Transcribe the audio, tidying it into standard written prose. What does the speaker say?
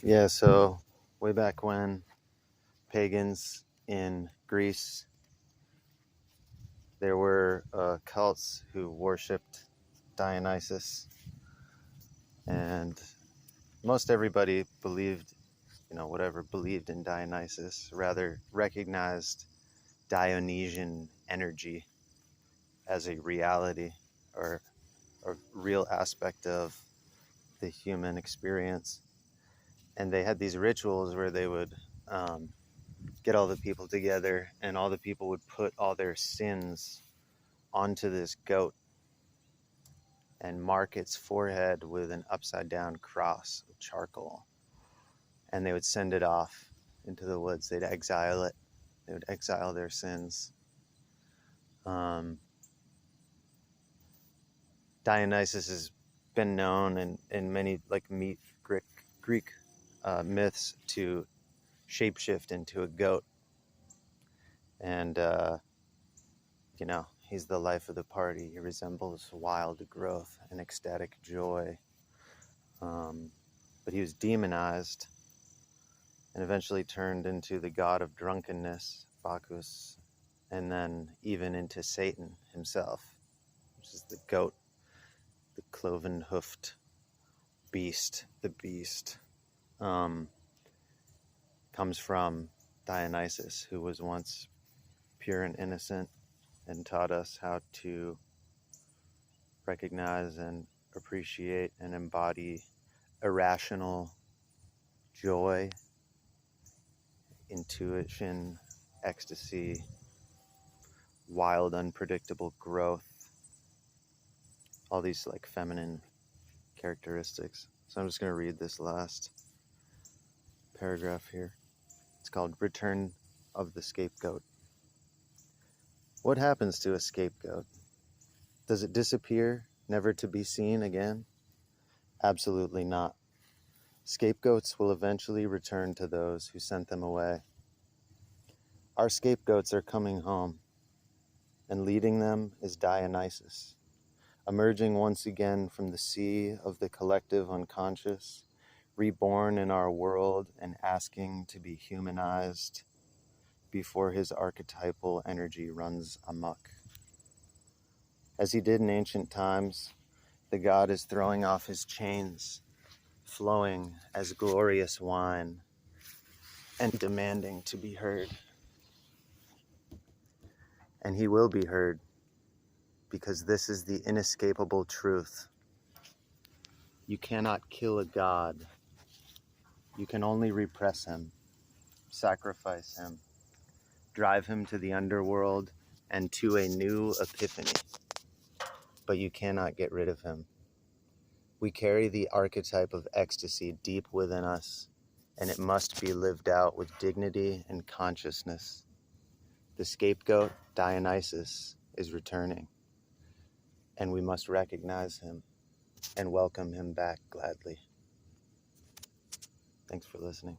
Yeah, so way back when, pagans in Greece, there were cults who worshipped Dionysus, and most everybody believed, whatever believed in Dionysus, rather recognized Dionysian energy as a reality or a real aspect of the human experience. And they had these rituals where they would get all the people together, and all the people would put all their sins onto this goat and mark its forehead with an upside down cross of charcoal. And they would send it off into the woods. They'd exile it. They would exile their sins. Dionysus has been known in many Greek myths to shapeshift into a goat. And, he's the life of the party. He resembles wild growth and ecstatic joy. But he was demonized and eventually turned into the god of drunkenness, Bacchus, and then even into Satan himself, which is the goat, the cloven-hoofed beast. The beast comes from Dionysus, who was once pure and innocent and taught us how to recognize and appreciate and embody irrational joy, intuition, ecstasy, wild, unpredictable growth, all these like feminine characteristics. So I'm just going to read this last paragraph here. It's called Return of the Scapegoat. What happens to a scapegoat? Does it disappear, never to be seen again? Absolutely not. Scapegoats will eventually return to those who sent them away. Our scapegoats are coming home, and leading them is Dionysus, emerging once again from the sea of the collective unconscious, reborn in our world and asking to be humanized before his archetypal energy runs amok. As he did in ancient times, the god is throwing off his chains, flowing as glorious wine, and demanding to be heard. And he will be heard, because this is the inescapable truth. You cannot kill a god. You can only repress him, sacrifice him, drive him to the underworld and to a new epiphany. But you cannot get rid of him. We carry the archetype of ecstasy deep within us, and it must be lived out with dignity and consciousness. The scapegoat, Dionysus, is returning, and we must recognize him and welcome him back gladly. Thanks for listening.